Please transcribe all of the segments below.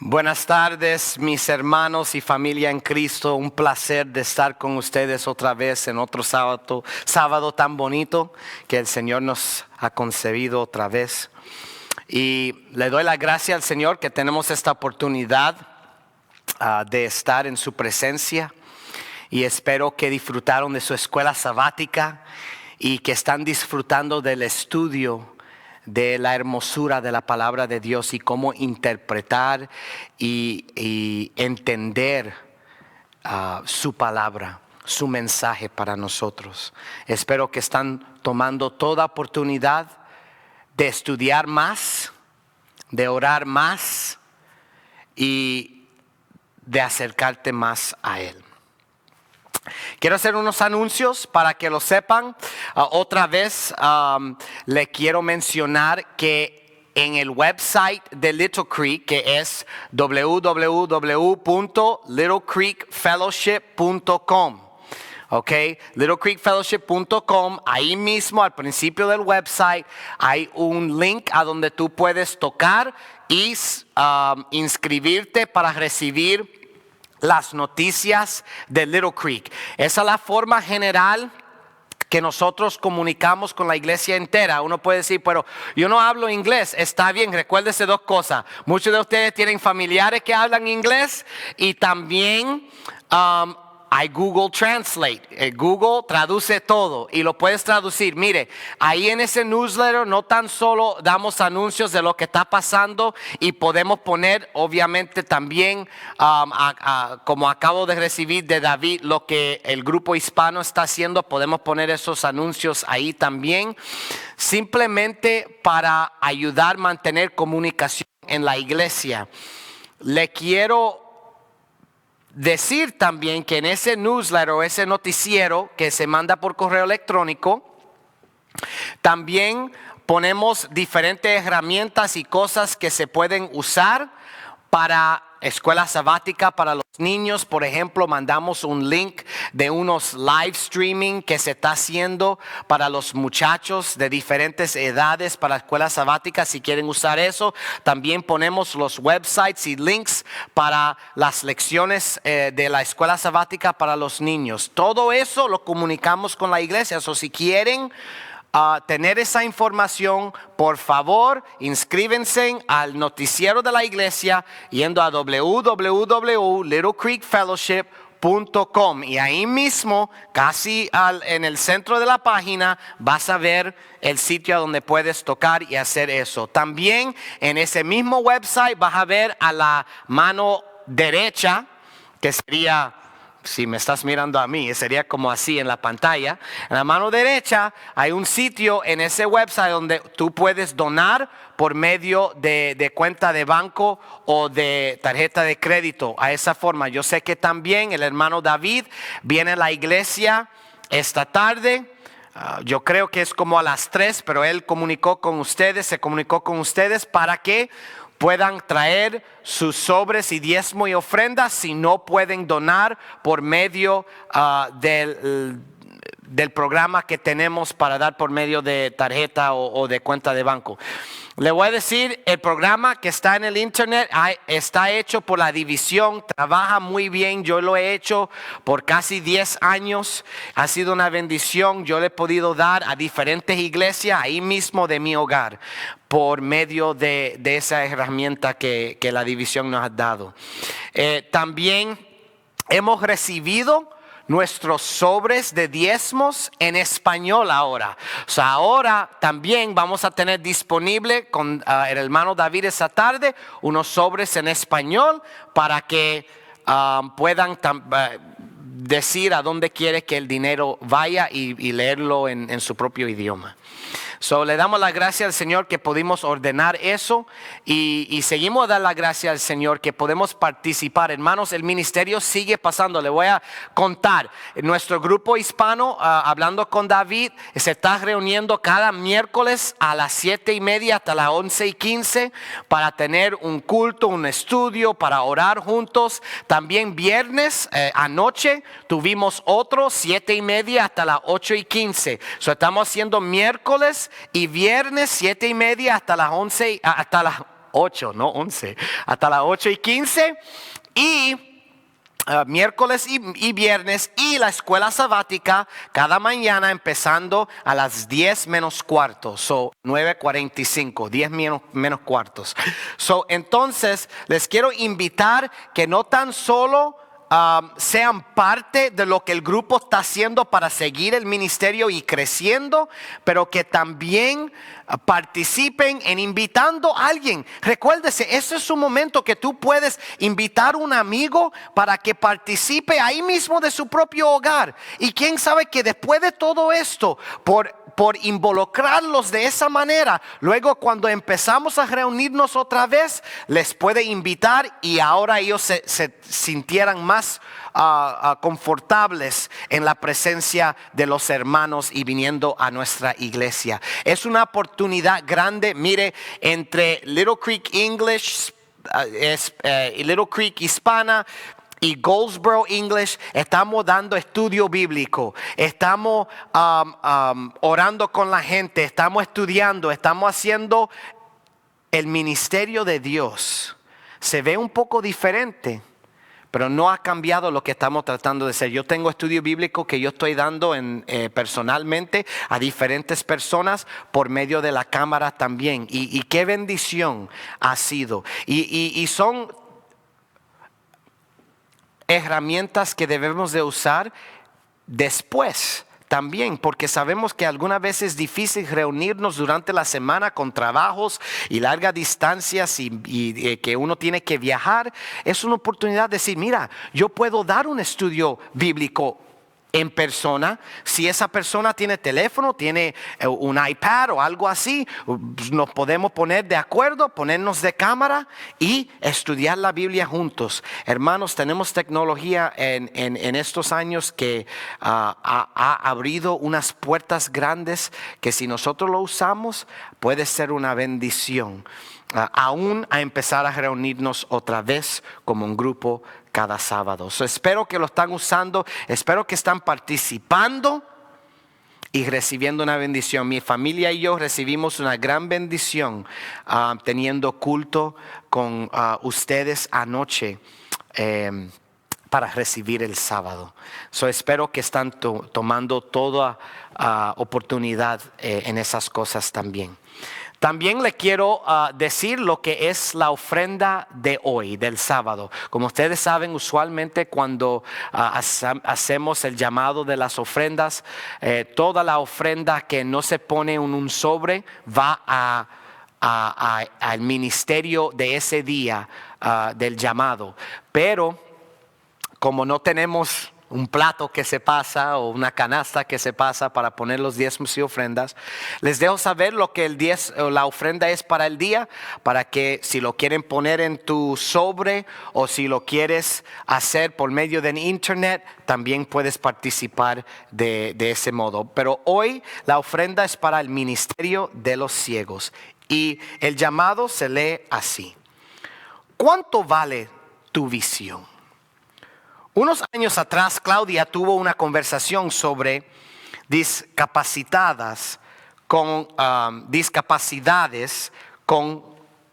Buenas tardes, mis hermanos y familia en Cristo. Un placer de estar con ustedes otra vez en otro sábado tan bonito que el Señor nos ha concebido otra vez. Y le doy la gracia al Señor que tenemos esta oportunidad de estar en su presencia. Y espero que disfrutaron de su escuela sabática y que están disfrutando del estudio de la hermosura de la palabra de Dios y cómo interpretar y entender su palabra, su mensaje para nosotros. Espero que están tomando toda oportunidad de estudiar más, de orar más y de acercarte más a Él. Quiero hacer unos anuncios para que lo sepan. Otra vez le quiero mencionar que en el website de Little Creek, que es www.littlecreekfellowship.com. littlecreekfellowship.com. Ahí mismo al principio del website hay un link a donde tú puedes tocar y inscribirte para recibir las noticias de Little Creek. Esa es la forma general que nosotros comunicamos con la iglesia entera. Uno puede decir, pero yo no hablo inglés. Está bien, recuérdese dos cosas. Muchos de ustedes tienen familiares que hablan inglés y también hay Google Translate. Google traduce todo y lo puedes traducir. Mire, ahí en ese newsletter no tan solo damos anuncios de lo que está pasando y podemos poner obviamente también, como acabo de recibir de David, lo que el grupo hispano está haciendo. Podemos poner esos anuncios ahí también. Simplemente para ayudar a mantener comunicación en la iglesia. Le quiero decir también que en ese newsletter o ese noticiero que se manda por correo electrónico, también ponemos diferentes herramientas y cosas que se pueden usar para escuela sabática para los niños. Por ejemplo, mandamos un link de unos live streaming que se está haciendo para los muchachos de diferentes edades para escuela sabática, si quieren usar eso. También ponemos los websites y links para las lecciones de la escuela sabática para los niños. Todo eso lo comunicamos con la iglesia. So, si quieren tener esa información, por favor, inscríbense al noticiero de la iglesia yendo a www.littlecreekfellowship.com y ahí mismo, casi en el centro de la página, vas a ver el sitio donde puedes tocar y hacer eso. También en ese mismo website vas a ver a la mano derecha, que sería, si me estás mirando a mí, sería como así en la pantalla. En la mano derecha hay un sitio en ese website donde tú puedes donar por medio de cuenta de banco o de tarjeta de crédito. A esa forma, yo sé que también el hermano David viene a la iglesia esta tarde. Yo creo que es como a las 3, pero él se comunicó con ustedes para que puedan traer sus sobres y diezmo y ofrendas si no pueden donar por medio del programa que tenemos para dar por medio de tarjeta o de cuenta de banco. Le voy a decir, el programa que está en el internet está hecho por la división, trabaja muy bien. Yo lo he hecho por casi 10 años, ha sido una bendición. Yo le he podido dar a diferentes iglesias ahí mismo de mi hogar por medio de esa herramienta que la división nos ha dado. También hemos recibido nuestros sobres de diezmos en español ahora. O sea, ahora también vamos a tener disponible con el hermano David esta tarde unos sobres en español para que puedan decir a dónde quiere que el dinero vaya y leerlo en su propio idioma. So, le damos la gracia al Señor que pudimos ordenar eso y seguimos a dar la gracia al Señor que podemos participar. Hermanos, el ministerio sigue pasando. Le voy a contar. Nuestro grupo hispano, hablando con David, se está reuniendo cada miércoles a las 7:30 hasta las 11:15 para tener un culto, un estudio, para orar juntos. También viernes anoche tuvimos otro 7:30 hasta las 8:15. So, estamos haciendo miércoles y viernes 7:30 hasta las 11, hasta las 8, no 11, hasta las 8:15 y miércoles y viernes, y la escuela sabática cada mañana empezando a las 10 menos cuarto, 9:45, 10 menos cuartos. Entonces les quiero invitar que no tan solo sean parte de lo que el grupo está haciendo para seguir el ministerio y creciendo, pero que también participen en invitando a alguien. Recuérdese, ese es un momento que tú puedes invitar a un amigo para que participe ahí mismo de su propio hogar. Y quién sabe que después de todo esto, por involucrarlos de esa manera, luego cuando empezamos a reunirnos otra vez, les puede invitar y ahora ellos se sintieran más confortables en la presencia de los hermanos y viniendo a nuestra iglesia. Es una oportunidad grande. Mire, entre Little Creek English, Little Creek Hispana y Goldsboro English, estamos dando estudio bíblico, estamos orando con la gente, estamos estudiando, estamos haciendo el ministerio de Dios. Se ve un poco diferente, pero no ha cambiado lo que estamos tratando de hacer. Yo tengo estudio bíblico que yo estoy dando personalmente a diferentes personas por medio de la cámara también. Y qué bendición ha sido. Y son herramientas que debemos de usar después también, porque sabemos que algunas veces es difícil reunirnos durante la semana con trabajos y largas distancias y que uno tiene que viajar. Es una oportunidad de decir, mira, yo puedo dar un estudio bíblico en persona. Si esa persona tiene teléfono, tiene un iPad o algo así, nos podemos poner de acuerdo, ponernos de cámara y estudiar la Biblia juntos. Hermanos, tenemos tecnología en estos años que ha abrido unas puertas grandes que si nosotros lo usamos puede ser una bendición. Aún a empezar a reunirnos otra vez como un grupo cada sábado. Espero que lo están usando, espero que están participando y recibiendo una bendición. Mi familia y yo recibimos una gran bendición teniendo culto con ustedes anoche para recibir el sábado. Espero que están tomando toda oportunidad en esas cosas también. También le quiero decir lo que es la ofrenda de hoy, del sábado. Como ustedes saben, usualmente cuando hacemos el llamado de las ofrendas, toda la ofrenda que no se pone en un sobre va al ministerio de ese día del llamado. Pero como no tenemos un plato que se pasa o una canasta que se pasa para poner los diezmos y ofrendas, les dejo saber lo que la ofrenda es para el día, para que si lo quieren poner en tu sobre o si lo quieres hacer por medio de internet, también puedes participar de ese modo. Pero hoy la ofrenda es para el ministerio de los ciegos y el llamado se lee así: ¿cuánto vale tu visión? Unos años atrás, Claudia tuvo una conversación sobre discapacidades con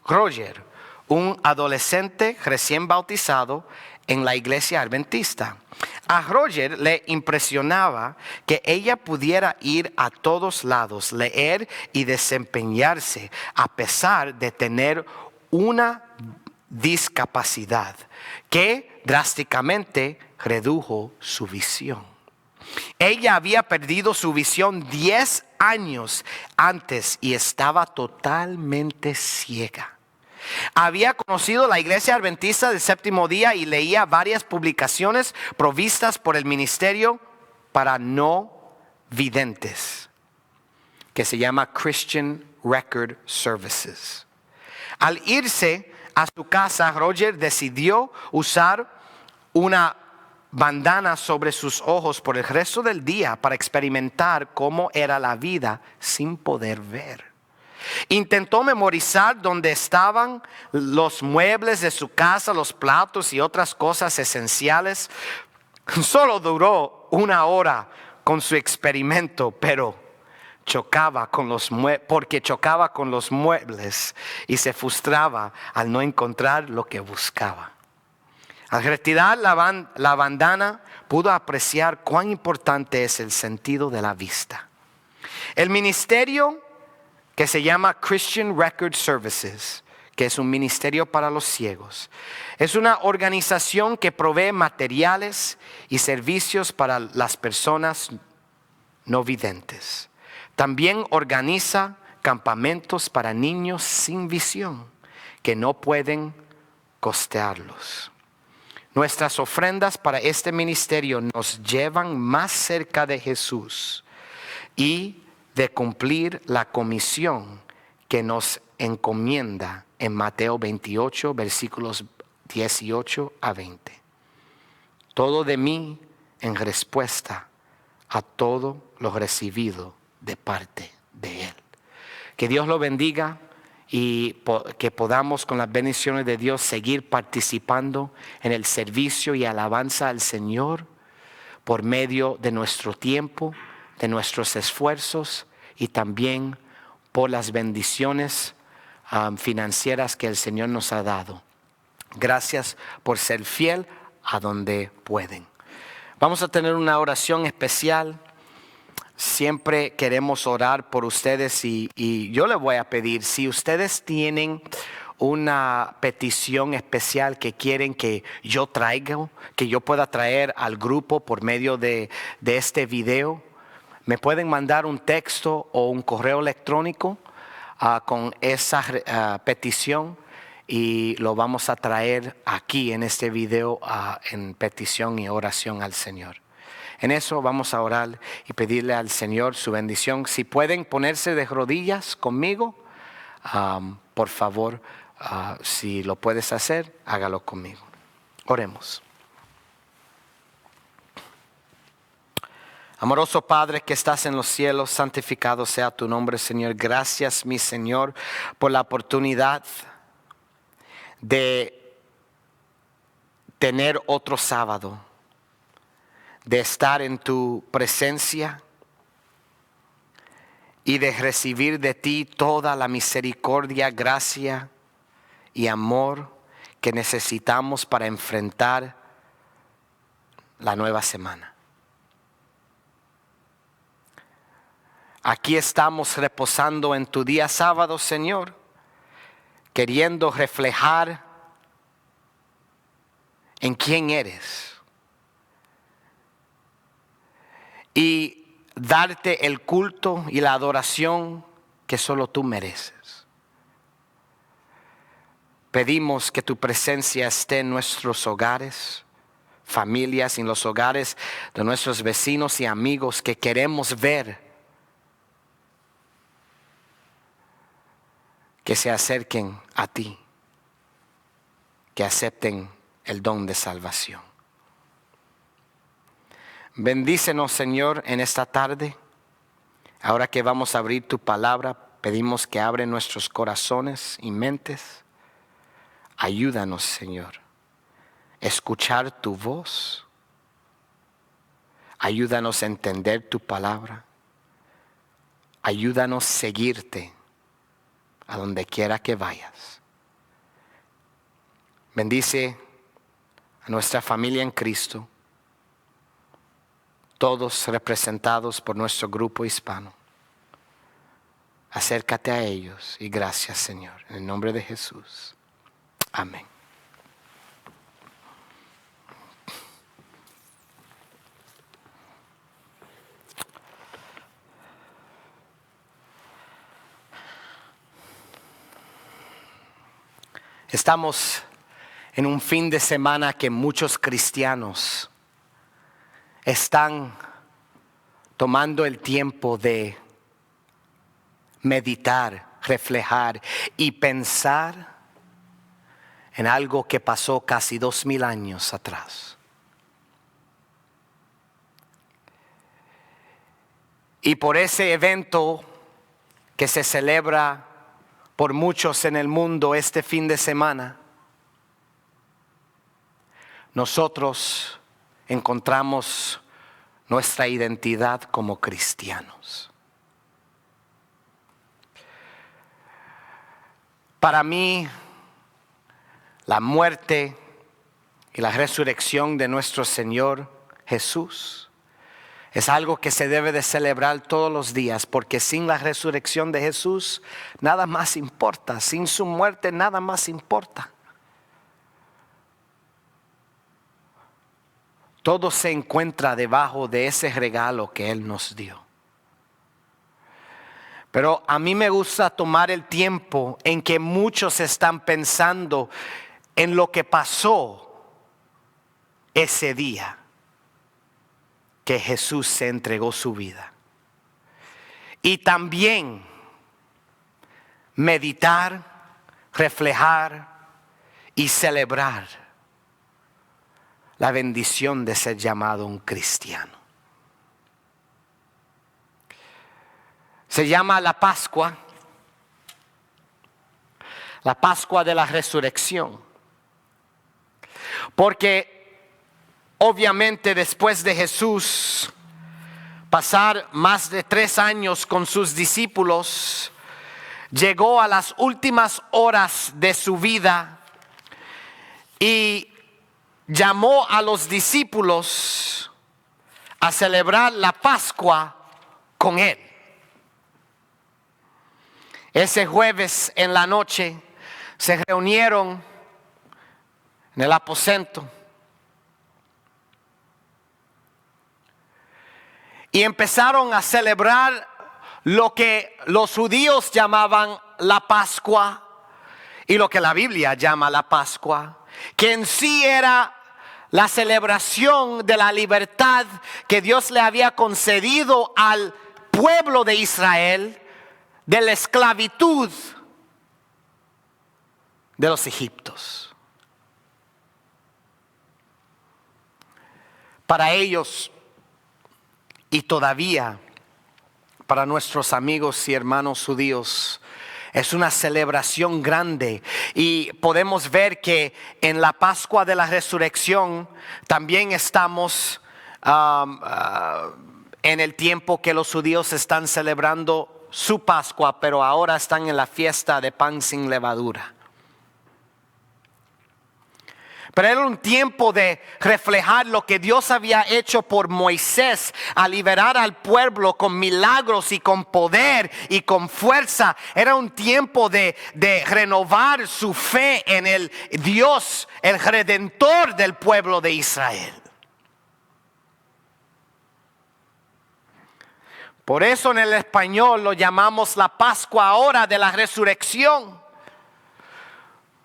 Roger, un adolescente recién bautizado en la iglesia adventista. A Roger le impresionaba que ella pudiera ir a todos lados, leer y desempeñarse a pesar de tener una discapacidad que drásticamente redujo su visión. Ella había perdido su visión 10 años antes y estaba totalmente ciega. Había conocido la iglesia adventista del séptimo día y leía varias publicaciones provistas por el ministerio para no videntes, que se llama Christian Record Services. Al irse a su casa, Roger decidió usar una bandana sobre sus ojos por el resto del día para experimentar cómo era la vida sin poder ver. Intentó memorizar dónde estaban los muebles de su casa, los platos y otras cosas esenciales. Solo duró 1 hora con su experimento, pero porque chocaba con los muebles y se frustraba al no encontrar lo que buscaba. Al retirar la bandana, pudo apreciar cuán importante es el sentido de la vista. El ministerio que se llama Christian Record Services, que es un ministerio para los ciegos, es una organización que provee materiales y servicios para las personas no videntes. También organiza campamentos para niños sin visión que no pueden costearlos. Nuestras ofrendas para este ministerio nos llevan más cerca de Jesús y de cumplir la comisión que nos encomienda en Mateo 28, versículos 18 a 20. Todo de mí en respuesta a todo lo recibido de parte de Él. Que Dios lo bendiga y que podamos con las bendiciones de Dios seguir participando en el servicio y alabanza al Señor por medio de nuestro tiempo, de nuestros esfuerzos y también por las bendiciones financieras que el Señor nos ha dado. Gracias por ser fiel a donde pueden. Vamos a tener una oración especial. Siempre queremos orar por ustedes y yo les voy a pedir, si ustedes tienen una petición especial que quieren que yo traiga, que yo pueda traer al grupo por medio de este video, me pueden mandar un texto o un correo electrónico con esa petición y lo vamos a traer aquí en este video en petición y oración al Señor. En eso vamos a orar y pedirle al Señor su bendición. Si pueden ponerse de rodillas conmigo, por favor, si lo puedes hacer, hágalo conmigo. Oremos. Amoroso Padre que estás en los cielos, santificado sea tu nombre, Señor. Gracias, mi Señor, por la oportunidad de tener otro sábado, de estar en tu presencia y de recibir de ti toda la misericordia, gracia y amor que necesitamos para enfrentar la nueva semana. Aquí estamos reposando en tu día sábado, Señor, queriendo reflejar en quién eres y darte el culto y la adoración que solo tú mereces. Pedimos que tu presencia esté en nuestros hogares, familias, en los hogares de nuestros vecinos y amigos que queremos ver que se acerquen a ti, que acepten el don de salvación. Bendícenos, Señor, en esta tarde. Ahora que vamos a abrir tu palabra, pedimos que abra nuestros corazones y mentes. Ayúdanos, Señor, a escuchar tu voz. Ayúdanos a entender tu palabra. Ayúdanos a seguirte a donde quiera que vayas. Bendice a nuestra familia en Cristo, todos representados por nuestro grupo hispano. Acércate a ellos y gracias, Señor, en el nombre de Jesús. Amén. Estamos en un fin de semana que muchos cristianos están tomando el tiempo de meditar, reflejar y pensar en algo que pasó casi 2000 años atrás. Y por ese evento que se celebra por muchos en el mundo este fin de semana, nosotros encontramos nuestra identidad como cristianos. Para mí, la muerte y la resurrección de nuestro Señor Jesús es algo que se debe de celebrar todos los días, porque sin la resurrección de Jesús nada más importa, sin su muerte nada más importa. Todo se encuentra debajo de ese regalo que Él nos dio. Pero a mí me gusta tomar el tiempo en que muchos están pensando en lo que pasó ese día que Jesús se entregó su vida. Y también meditar, reflejar y celebrar la bendición de ser llamado un cristiano. Se llama la Pascua de la resurrección. Porque obviamente después de Jesús pasar más de 3 años con sus discípulos, llegó a las últimas horas de su vida y llamó a los discípulos a celebrar la Pascua con Él. Ese jueves en la noche se reunieron en el aposento y empezaron a celebrar lo que los judíos llamaban la Pascua y lo que la Biblia llama la Pascua, que en sí era la celebración de la libertad que Dios le había concedido al pueblo de Israel de la esclavitud de los egipcios. Para ellos y todavía para nuestros amigos y hermanos judíos es una celebración grande, y podemos ver que en la Pascua de la Resurrección también estamos en el tiempo que los judíos están celebrando su Pascua, pero ahora están en la fiesta de pan sin levadura. Pero era un tiempo de reflejar lo que Dios había hecho por Moisés, a liberar al pueblo con milagros y con poder y con fuerza. Era un tiempo de renovar su fe en el Dios, el redentor del pueblo de Israel. Por eso en el español lo llamamos la Pascua ahora de la resurrección.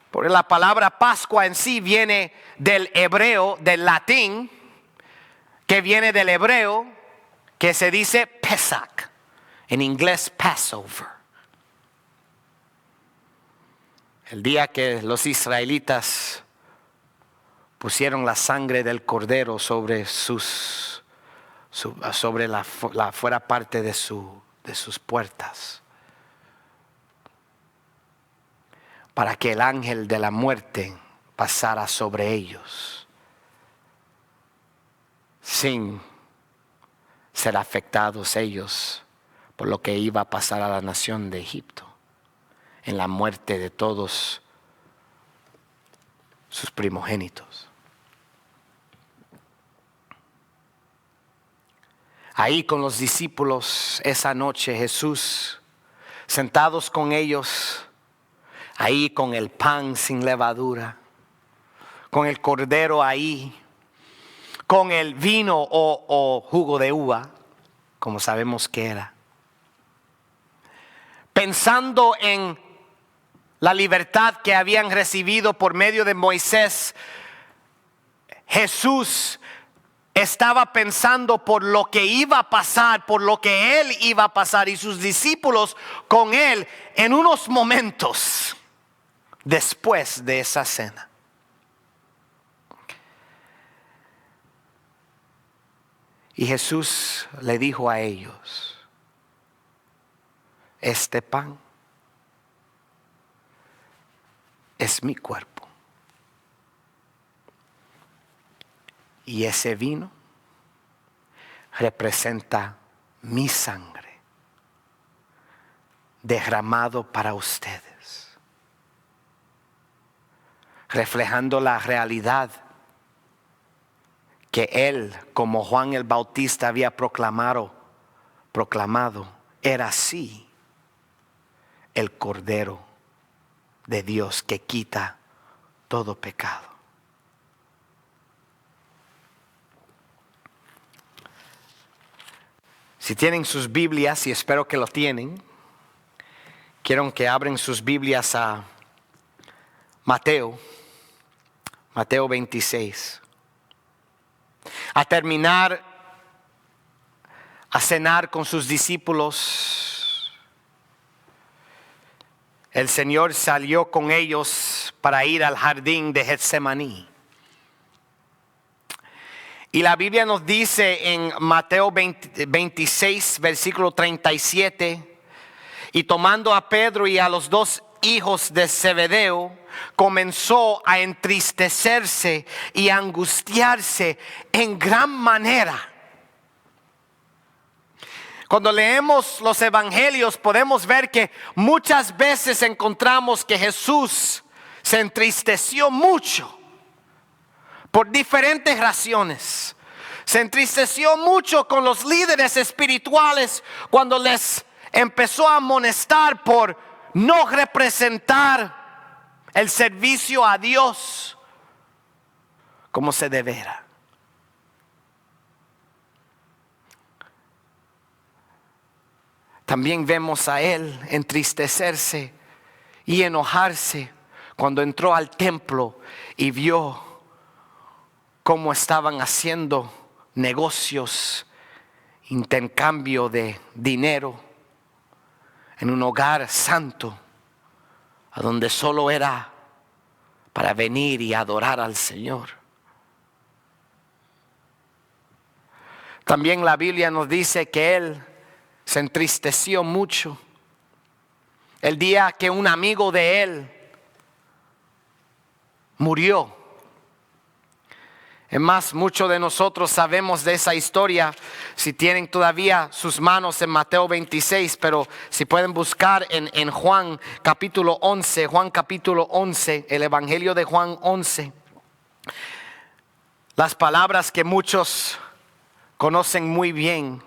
Porque la palabra Pascua en sí viene del hebreo, del latín, que viene del hebreo, que se dice Pesach, en inglés Passover. El día que los israelitas pusieron la sangre del cordero sobre la fuera parte de sus puertas, para que el ángel de la muerte pasara sobre ellos sin ser afectados ellos por lo que iba a pasar a la nación de Egipto en la muerte de todos sus primogénitos. Ahí con los discípulos esa noche, Jesús, sentados con ellos, ahí con el pan sin levadura, con el cordero ahí, con el vino o jugo de uva, como sabemos que era. Pensando en la libertad que habían recibido por medio de Moisés, Jesús estaba pensando por lo que iba a pasar, por lo que Él iba a pasar, y sus discípulos con Él en unos momentos después de esa cena. Y Jesús le dijo a ellos: este pan es mi cuerpo. Y ese vino representa mi sangre derramado para ustedes. reflejando la realidad que él, como Juan el Bautista había proclamado, era así el Cordero de Dios que quita todo pecado. Si tienen sus Biblias, y espero que lo tienen, quiero que abren sus Biblias a Mateo 26. A terminar a cenar con sus discípulos, el Señor salió con ellos para ir al jardín de Getsemaní. Y la Biblia nos dice en Mateo 26, versículo 37, y tomando a Pedro y a los dos hijos de Zebedeo, comenzó a entristecerse y a angustiarse en gran manera. Cuando leemos los evangelios podemos ver que muchas veces encontramos que Jesús se entristeció mucho por diferentes razones. Se entristeció mucho con los líderes espirituales cuando les empezó a amonestar por no representar el servicio a Dios como se debiera. También vemos a él entristecerse y enojarse cuando entró al templo y vio cómo estaban haciendo negocios, intercambio de dinero en un hogar santo, a donde solo era para venir y adorar al Señor. También la Biblia nos dice que él se entristeció mucho el día que un amigo de él murió. Es más, muchos de nosotros sabemos de esa historia, si tienen todavía sus manos en Mateo 26, pero si pueden buscar en Juan capítulo 11, el Evangelio de Juan 11. Las palabras que muchos conocen muy bien,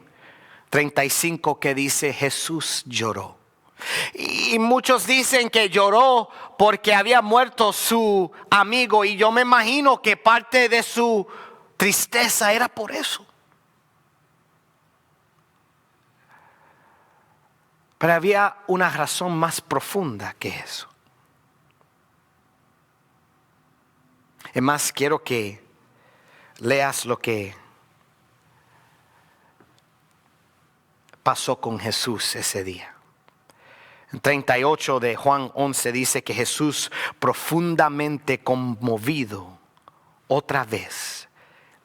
35, que dice Jesús lloró. Y muchos dicen que lloró porque había muerto su amigo, y yo me imagino que parte de su tristeza era por eso. Pero había una razón más profunda que eso. Es más, quiero que leas lo que pasó con Jesús ese día. En 38 de Juan 11 dice que Jesús, profundamente conmovido, otra vez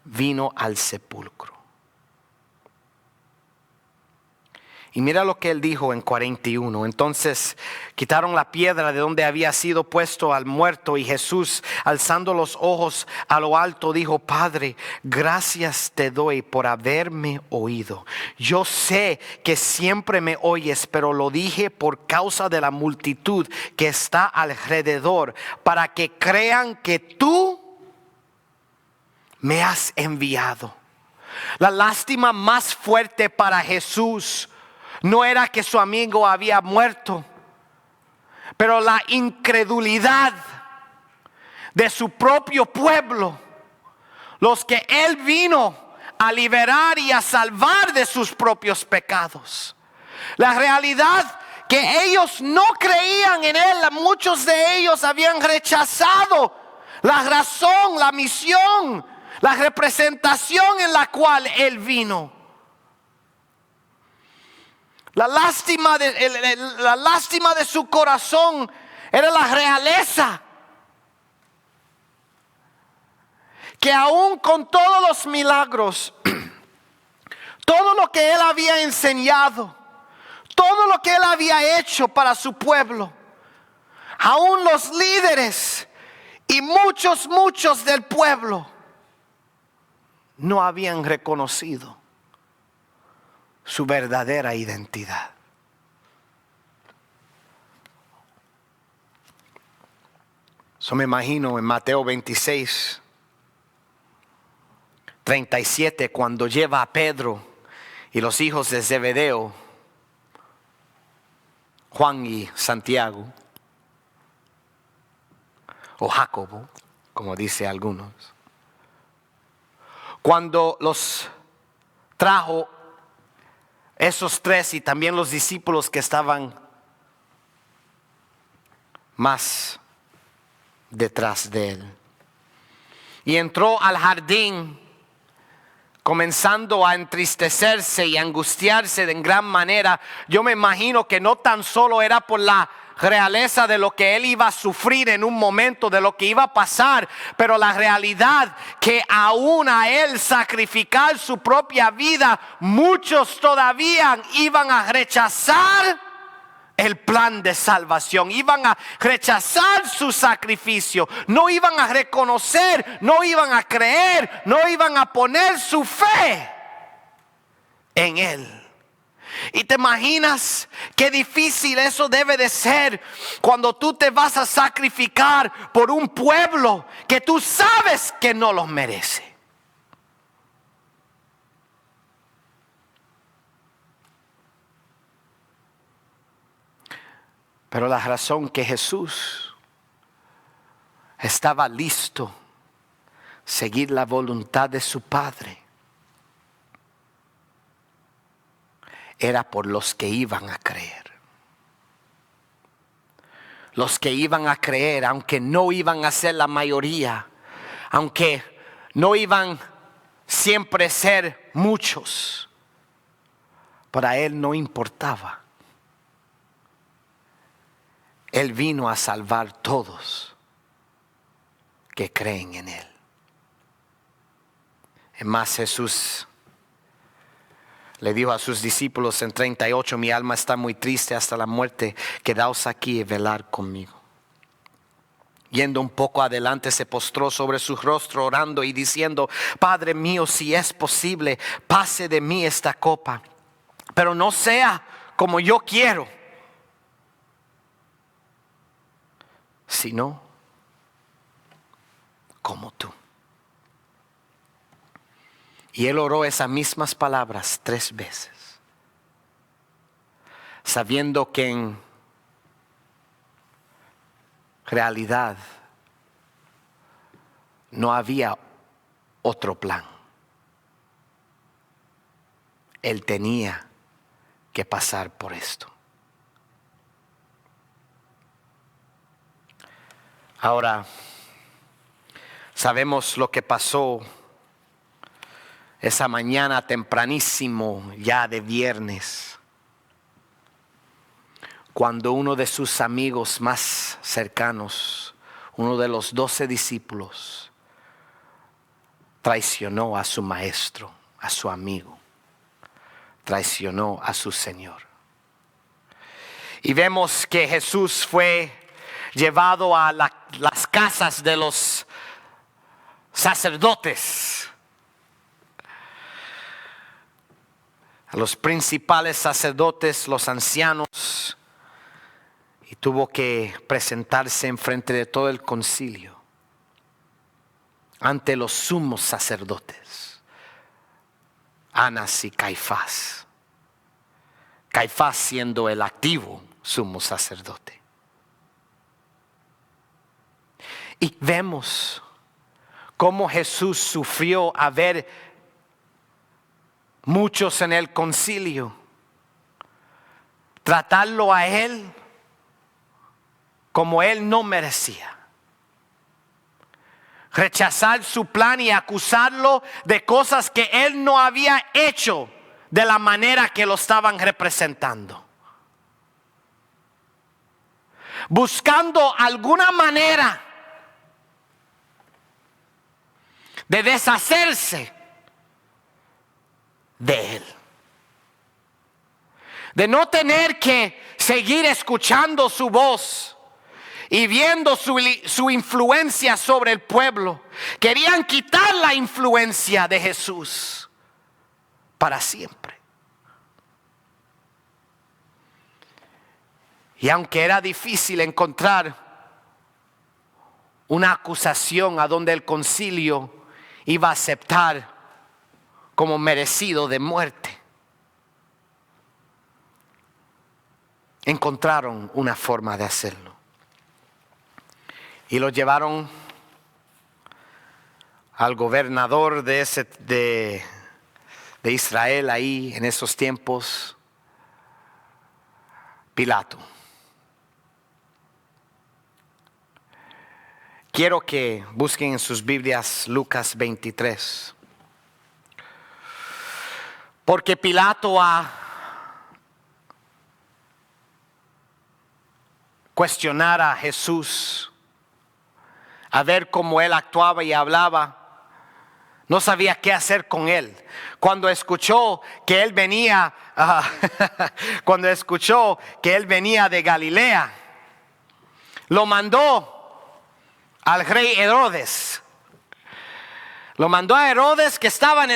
vino al sepulcro. Y mira lo que él dijo en 41. Entonces quitaron la piedra de donde había sido puesto al muerto, y Jesús, alzando los ojos a lo alto, dijo: Padre, gracias te doy por haberme oído. Yo sé que siempre me oyes, pero lo dije por causa de la multitud que está alrededor, para que crean que tú me has enviado. La lástima más fuerte para Jesús no era que su amigo había muerto, pero la incredulidad de su propio pueblo, los que él vino a liberar y a salvar de sus propios pecados. La realidad que ellos no creían en él, muchos de ellos habían rechazado la razón, la misión, la representación en la cual él vino. La lástima de su corazón era la realeza, que aún con todos los milagros, todo lo que él había enseñado, todo lo que él había hecho para su pueblo, aún los líderes y muchos del pueblo no habían reconocido su verdadera identidad. Yo me imagino en Mateo 26, 37, cuando lleva a Pedro y los hijos de Zebedeo, Juan y Santiago, o Jacobo, como dice algunos. Cuando los trajo, esos tres y también los discípulos que estaban más detrás de él. Y entró al jardín, comenzando a entristecerse y angustiarse de gran manera. Yo me imagino que no tan solo era por la realeza de lo que él iba a sufrir en un momento, de lo que iba a pasar, pero la realidad que aún a él sacrificar su propia vida, muchos todavía iban a rechazar el plan de salvación, iban a rechazar su sacrificio, no iban a reconocer, no iban a creer, no iban a poner su fe en él. Y te imaginas qué difícil eso debe de ser cuando tú te vas a sacrificar por un pueblo que tú sabes que no los merece. Pero la razón que Jesús estaba listo a seguir la voluntad de su Padre era por los que iban a creer. Los que iban a creer, aunque no iban a ser la mayoría, aunque no iban siempre a ser muchos, para él no importaba. Él vino a salvar todos que creen en él. Es más, Jesús le dijo a sus discípulos en 38, mi alma está muy triste hasta la muerte, quedaos aquí y velar conmigo. Yendo un poco adelante, se postró sobre su rostro orando y diciendo, Padre mío, si es posible, pase de mí esta copa, pero no sea como yo quiero, sino como tú. Y él oró esas mismas palabras 3 veces, sabiendo que en realidad no había otro plan. Él tenía que pasar por esto. Ahora, sabemos lo que pasó esa mañana tempranísimo, ya de viernes, cuando uno de sus amigos más cercanos, uno de los 12 discípulos, traicionó a su maestro, a su amigo, traicionó a su Señor. Y vemos que Jesús fue llevado a las casas de los sacerdotes, a los principales sacerdotes, los ancianos, y tuvo que presentarse en frente de todo el concilio ante los sumos sacerdotes, Anás y Caifás. Caifás siendo el activo sumo sacerdote. Y vemos cómo Jesús sufrió a ver muchos en el concilio tratarlo a él como él no merecía, rechazar su plan y acusarlo de cosas que él no había hecho de la manera que lo estaban representando, buscando alguna manera de deshacerse de él, de no tener que seguir escuchando su voz y viendo su influencia sobre el pueblo. Querían quitar la influencia de Jesús para siempre. Y aunque era difícil encontrar una acusación a donde el concilio iba a aceptar como merecido de muerte. Encontraron una forma de hacerlo y lo llevaron al gobernador de Israel ahí en esos tiempos, Pilato. Quiero que busquen en sus Biblias Lucas 23. Porque Pilato a cuestionar a Jesús, a ver cómo él actuaba y hablaba, no sabía qué hacer con él. Cuando escuchó que él venía, cuando escuchó que él venía de Galilea, lo mandó al rey Herodes. Lo mandó a Herodes, que estaba en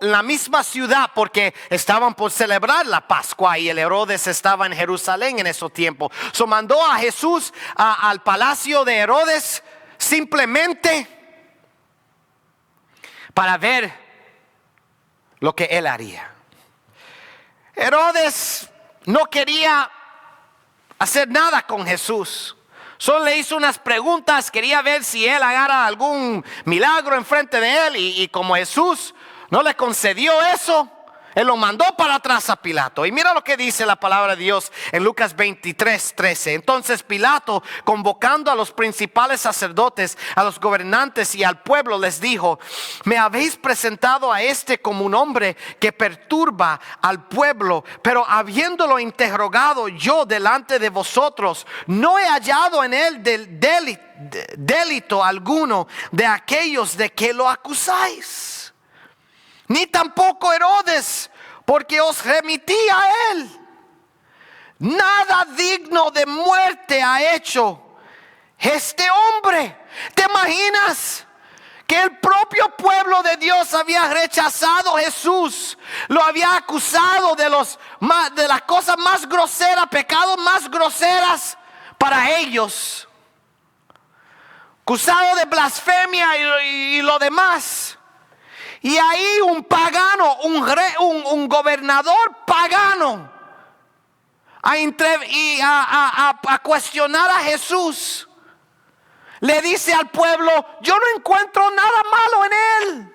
la misma ciudad, porque estaban por celebrar la Pascua y el Herodes estaba en Jerusalén en ese tiempo. Mandó a Jesús al palacio de Herodes simplemente para ver lo que él haría. Herodes no quería hacer nada con Jesús. Solo le hizo unas preguntas, quería ver si él agarra algún milagro enfrente de él, y como Jesús no le concedió eso, él lo mandó para atrás a Pilato. Y mira lo que dice la palabra de Dios en Lucas 23:13. Entonces Pilato, convocando a los principales sacerdotes, a los gobernantes y al pueblo, les dijo: me habéis presentado a este como un hombre que perturba al pueblo, pero habiéndolo interrogado yo delante de vosotros, no he hallado en él delito alguno de aquellos de que lo acusáis. Ni tampoco Herodes, porque os remití a él. Nada digno de muerte ha hecho este hombre. ¿Te imaginas que el propio pueblo de Dios había rechazado a Jesús? Lo había acusado de las cosas más groseras, pecados más groseras para ellos. Acusado de blasfemia y lo demás. Y ahí un pagano, un gobernador pagano, a cuestionar a Jesús, le dice al pueblo: yo no encuentro nada malo en él.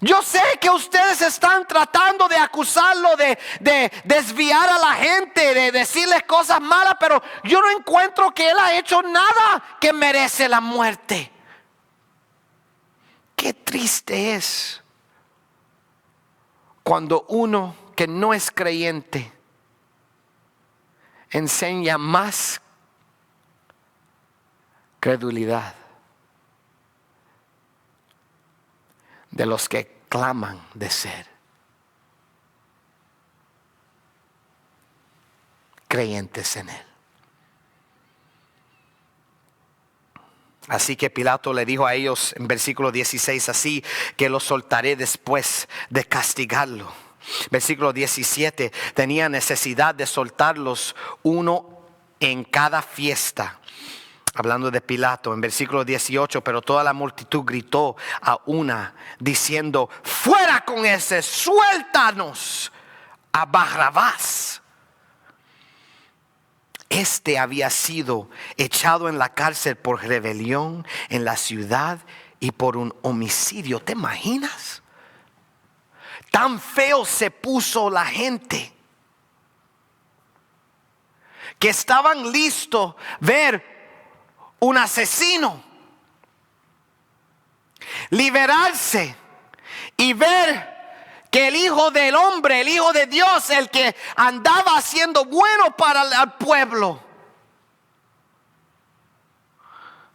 Yo sé que ustedes están tratando de acusarlo, de desviar a la gente, de decirles cosas malas, pero yo no encuentro que él ha hecho nada que merece la muerte. Qué triste es cuando uno que no es creyente enseña más credulidad de los que claman de ser creyentes en él. Así que Pilato le dijo a ellos en versículo 16: así que los soltaré después de castigarlo. Versículo 17: tenía necesidad de soltarlos uno en cada fiesta. Hablando de Pilato. En versículo 18: pero toda la multitud gritó a una, diciendo: fuera con ese, suéltanos a Barrabás. Este había sido echado en la cárcel por rebelión en la ciudad y por un homicidio. ¿Te imaginas? Tan feo se puso la gente que estaban listos ver un asesino liberarse y ver que el Hijo del Hombre, el Hijo de Dios, el que andaba haciendo bueno para el pueblo,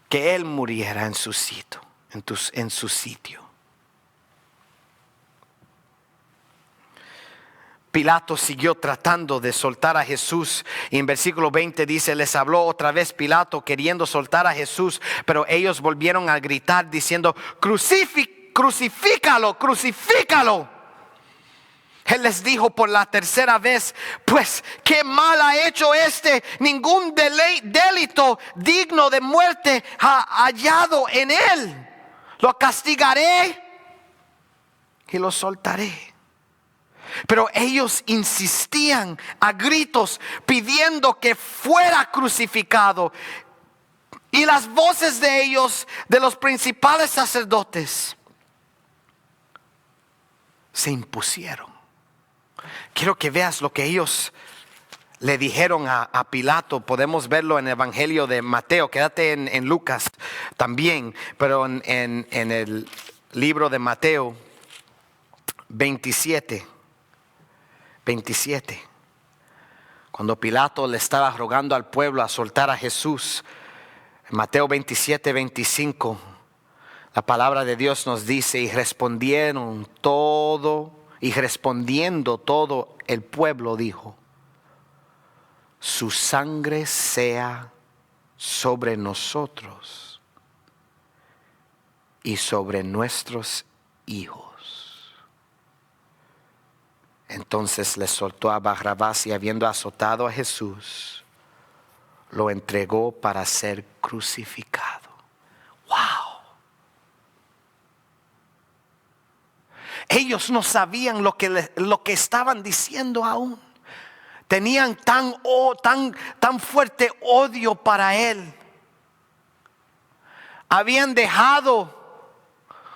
que Él muriera en su sitio, en su sitio. Pilato siguió tratando de soltar a Jesús. Y en versículo 20 dice: les habló otra vez Pilato queriendo soltar a Jesús, pero ellos volvieron a gritar diciendo: crucifícalo, crucifícalo. Él les dijo por la tercera vez: pues qué mal ha hecho este, ningún delito digno de muerte ha hallado en él. Lo castigaré y lo soltaré. Pero ellos insistían a gritos pidiendo que fuera crucificado. Y las voces de ellos, de los principales sacerdotes, se impusieron. Quiero que veas lo que ellos le dijeron a Pilato. Podemos verlo en el Evangelio de Mateo. Quédate en Lucas también, pero en el libro de Mateo 27. Cuando Pilato le estaba rogando al pueblo a soltar a Jesús, en Mateo 27:25, la palabra de Dios nos dice: y respondiendo todo el pueblo dijo: su sangre sea sobre nosotros y sobre nuestros hijos. Entonces le soltó a Barrabás, y habiendo azotado a Jesús, lo entregó para ser crucificado. ¡Wow! Ellos no sabían lo que estaban diciendo aún. Tenían tan fuerte odio para él. Habían dejado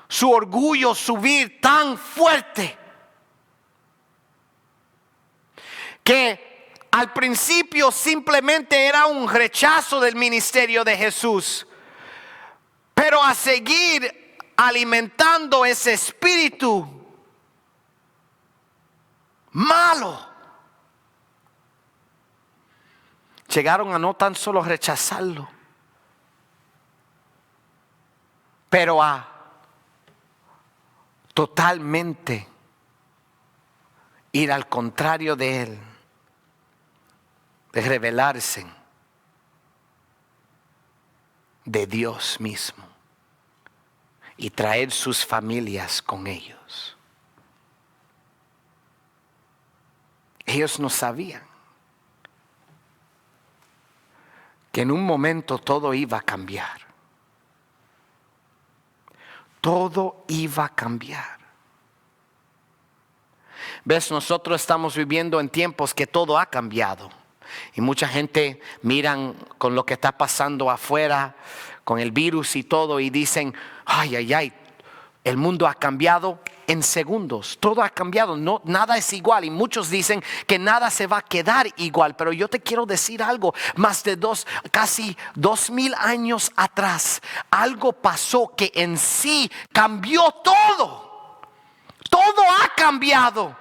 su orgullo subir tan fuerte que al principio simplemente era un rechazo del ministerio de Jesús. Pero a seguir alimentando ese espíritu malo, llegaron a no tan solo rechazarlo, pero a totalmente ir al contrario de él, de rebelarse de Dios mismo y traer sus familias con ellos. Ellos no sabían que en un momento todo iba a cambiar. Todo iba a cambiar. Ves, nosotros estamos viviendo en tiempos que todo ha cambiado. Y mucha gente miran con lo que está pasando afuera, con el virus y todo, y dicen: ay, el mundo ha cambiado en segundos. Todo ha cambiado, no, nada es igual. Y muchos dicen que nada se va a quedar igual. Pero yo te quiero decir algo: más de casi 2000 años atrás, algo pasó que en sí cambió todo. Todo ha cambiado.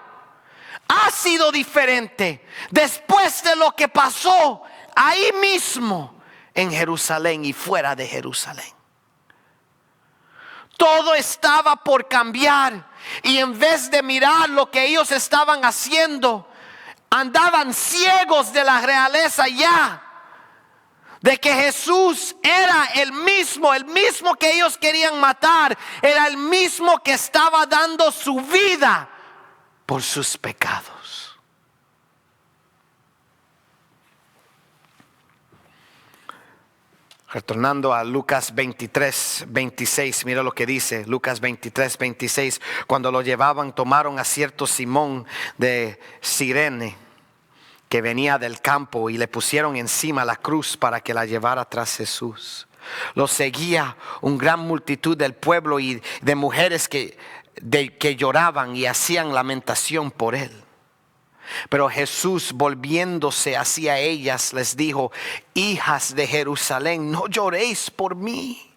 Ha sido diferente después de lo que pasó ahí mismo en Jerusalén y fuera de Jerusalén. Todo estaba por cambiar, y en vez de mirar lo que ellos estaban haciendo, andaban ciegos de la realeza ya, de que Jesús era el mismo que ellos querían matar, era el mismo que estaba dando su vida por sus pecados. Retornando a Lucas 23:26, mira lo que dice Lucas 23:26. Cuando lo llevaban, tomaron a cierto Simón de Cirene, que venía del campo, y le pusieron encima la cruz para que la llevara tras Jesús. Lo seguía una gran multitud del pueblo y de mujeres que lloraban y hacían lamentación por él. Pero Jesús, volviéndose hacia ellas, les dijo: hijas de Jerusalén, no lloréis por mí,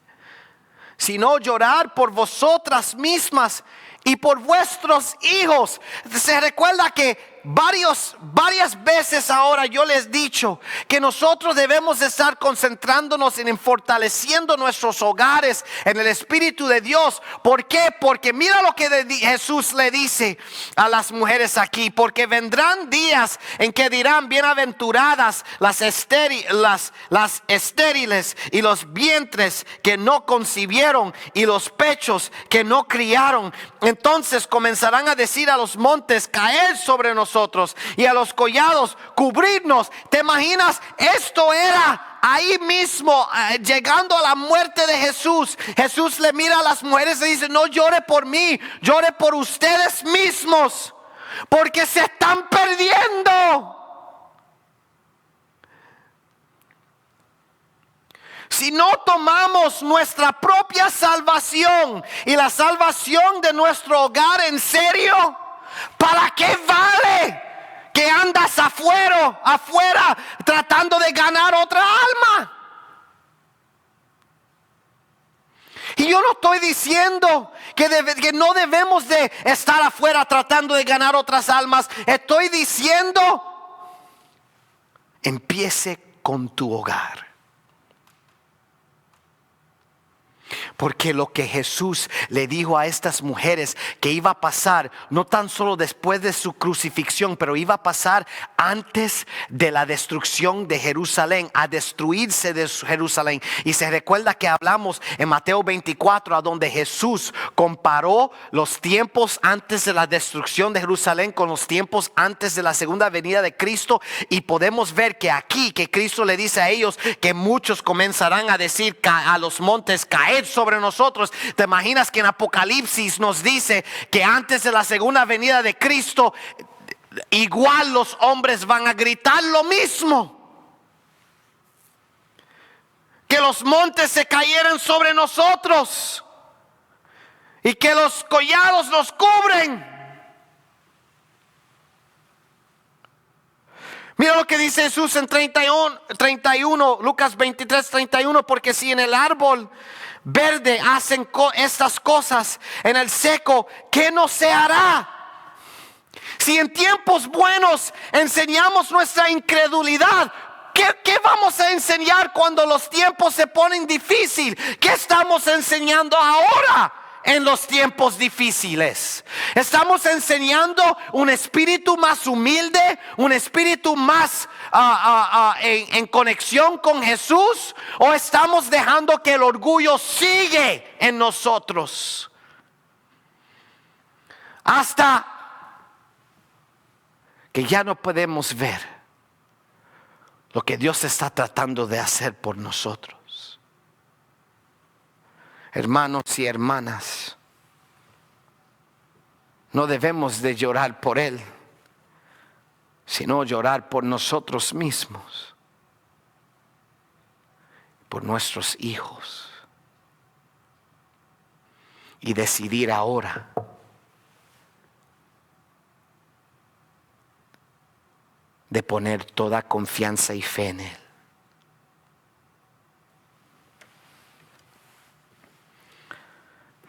sino llorar por vosotras mismas y por vuestros hijos. Se recuerda que varias veces ahora yo les he dicho que nosotros debemos de estar concentrándonos en fortaleciendo nuestros hogares en el Espíritu de Dios. ¿Por qué? Porque mira lo que Jesús le dice a las mujeres aquí. Porque vendrán días en que dirán: bienaventuradas las estériles y los vientres que no concibieron y los pechos que no criaron. Entonces comenzarán a decir a los montes: caed sobre nosotros, y a los collados: cubrirnos. ¿Te imaginas? Esto era ahí mismo, llegando a la muerte de Jesús. Jesús le mira a las mujeres y dice: no llore por mí, llore por ustedes mismos, porque se están perdiendo. Si no tomamos nuestra propia salvación y la salvación de nuestro hogar en serio, ¿para qué vale que andas afuera tratando de ganar otra alma? Y yo no estoy diciendo que no debemos de estar afuera tratando de ganar otras almas. Estoy diciendo: empiece con tu hogar. Porque lo que Jesús le dijo a estas mujeres que iba a pasar, no tan solo después de su crucifixión, pero iba a pasar antes de la destrucción de Jerusalén, a destruirse de Jerusalén. Y se recuerda que hablamos en Mateo 24, a donde Jesús comparó los tiempos antes de la destrucción de Jerusalén con los tiempos antes de la segunda venida de Cristo. Y podemos ver que aquí, que Cristo le dice a ellos que muchos comenzarán a decir a los montes: caed sobre nosotros. ¿Te imaginas que en Apocalipsis nos dice que antes de la segunda venida de Cristo, igual los hombres van a gritar lo mismo? Que los montes se cayeran sobre nosotros y que los collados nos cubren. Mira lo que dice Jesús en 31, Lucas 23, 31. Porque si en el árbol verde hacen estas cosas, en el seco, ¿qué no se hará? Si en tiempos buenos enseñamos nuestra incredulidad, ¿qué vamos a enseñar cuando los tiempos se ponen difíciles? ¿Qué estamos enseñando ahora en los tiempos difíciles? ¿Estamos enseñando un espíritu más humilde, un espíritu más en conexión con Jesús? ¿O estamos dejando que el orgullo sigue en nosotros hasta que ya no podemos ver lo que Dios está tratando de hacer por nosotros? Hermanos y hermanas, no debemos de llorar por Él, sino llorar por nosotros mismos, por nuestros hijos, y decidir ahora de poner toda confianza y fe en Él.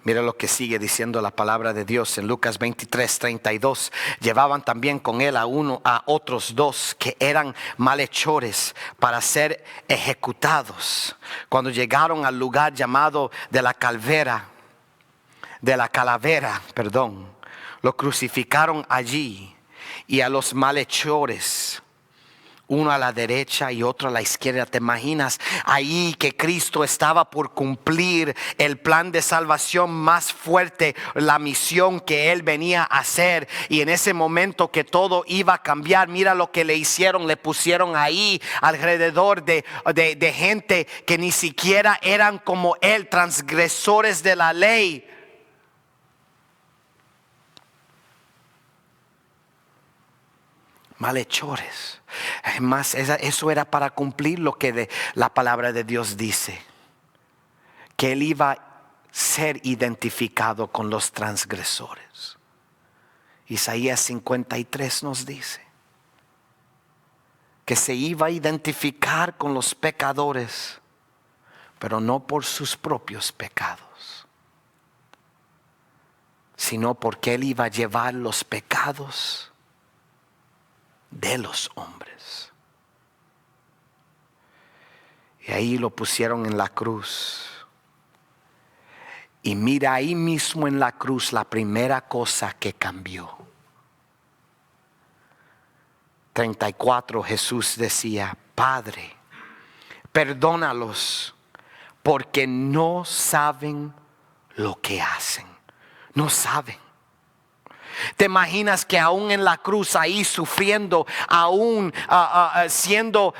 Mira lo que sigue diciendo la palabra de Dios en Lucas 23, 32. Llevaban también con él a otros dos que eran malhechores para ser ejecutados. Cuando llegaron al lugar llamado de la calavera, lo crucificaron allí, y a los malhechores, uno a la derecha y otro a la izquierda. ¿Te imaginas ahí que Cristo estaba por cumplir el plan de salvación más fuerte, la misión que Él venía a hacer? Y en ese momento que todo iba a cambiar, mira lo que le hicieron. Le pusieron ahí alrededor de gente que ni siquiera eran como Él, transgresores de la ley. Malhechores. Además, eso era para cumplir lo que la palabra de Dios dice, que Él iba a ser identificado con los transgresores. Isaías 53 nos dice que se iba a identificar con los pecadores, pero no por sus propios pecados, sino porque Él iba a llevar los pecados de los hombres. Y ahí lo pusieron en la cruz. Y mira, ahí mismo en la cruz la primera cosa que cambió. 34, Jesús decía: Padre, perdónalos, porque no saben lo que hacen. No saben. ¿Te imaginas que aún en la cruz, ahí sufriendo, aún siendo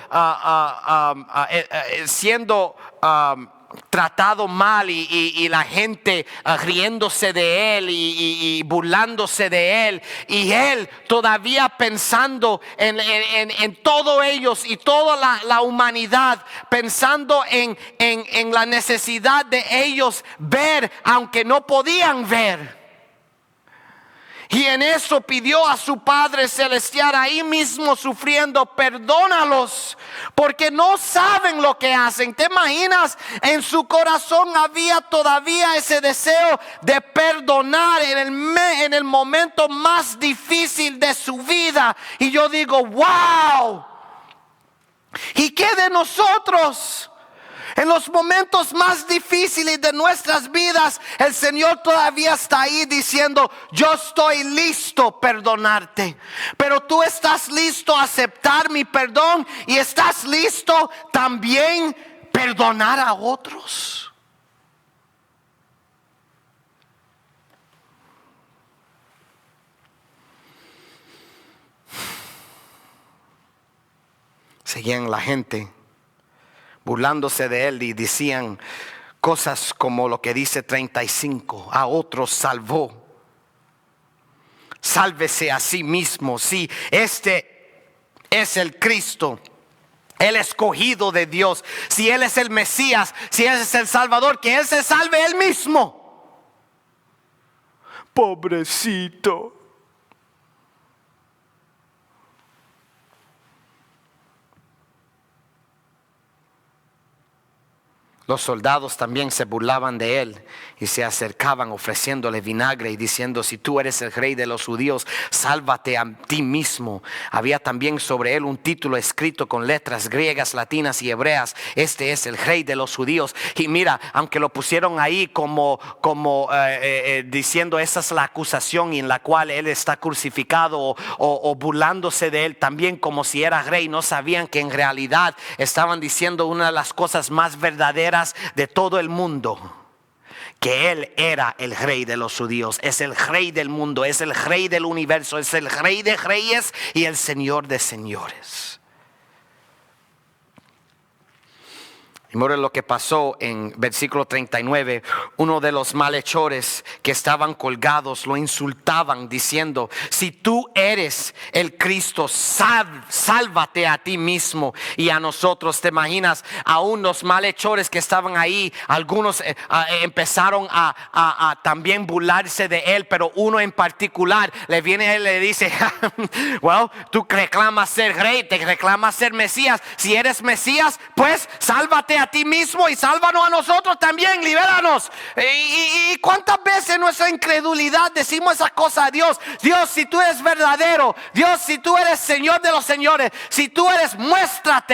tratado mal y la gente riéndose de él y burlándose de él, y él todavía pensando en todos ellos y toda la humanidad, pensando en la necesidad de ellos ver, aunque no podían ver? Y en eso pidió a su Padre Celestial, ahí mismo sufriendo: perdónalos, porque no saben lo que hacen. ¿Te imaginas? En su corazón había todavía ese deseo de perdonar en el momento más difícil de su vida. Y yo digo: wow. ¿Y qué de nosotros? En los momentos más difíciles de nuestras vidas, el Señor todavía está ahí diciendo: yo estoy listo a perdonarte. Pero tú estás listo a aceptar mi perdón y estás listo también perdonar a otros. Seguían la gente burlándose de él y decían cosas como lo que dice 35: a otros salvó, sálvese a sí mismo. Si este es el Cristo, el escogido de Dios, si él es el Mesías, si él es el Salvador, que él se salve él mismo. Pobrecito. Los soldados también se burlaban de él y se acercaban ofreciéndole vinagre y diciendo: si tú eres el rey de los judíos, sálvate a ti mismo. Había también sobre él un título escrito con letras griegas, latinas y hebreas: este es el rey de los judíos. Y mira, aunque lo pusieron ahí como diciendo esa es la acusación en la cual él está crucificado, o burlándose de él también como si era rey, no sabían que en realidad estaban diciendo una de las cosas más verdaderas de todo el mundo: que él era el rey de los judíos, es el rey del mundo, es el rey del universo, es el rey de reyes y el señor de señores. Y miren lo que pasó en versículo 39. Uno de los malhechores que estaban colgados lo insultaban diciendo: si tú eres el Cristo, sálvate a ti mismo y a nosotros. ¿Te imaginas? Aún los malhechores que estaban ahí, algunos empezaron a también burlarse de él, pero uno en particular le viene a él y le dice: well, tú reclamas ser rey, te reclamas ser Mesías. Si eres Mesías, pues sálvate a ti mismo y sálvanos a nosotros también, libéranos. Y cuántas veces en nuestra incredulidad decimos esa cosa a Dios: Dios, si tú eres verdadero, Dios, si tú eres Señor de los señores, si tú eres,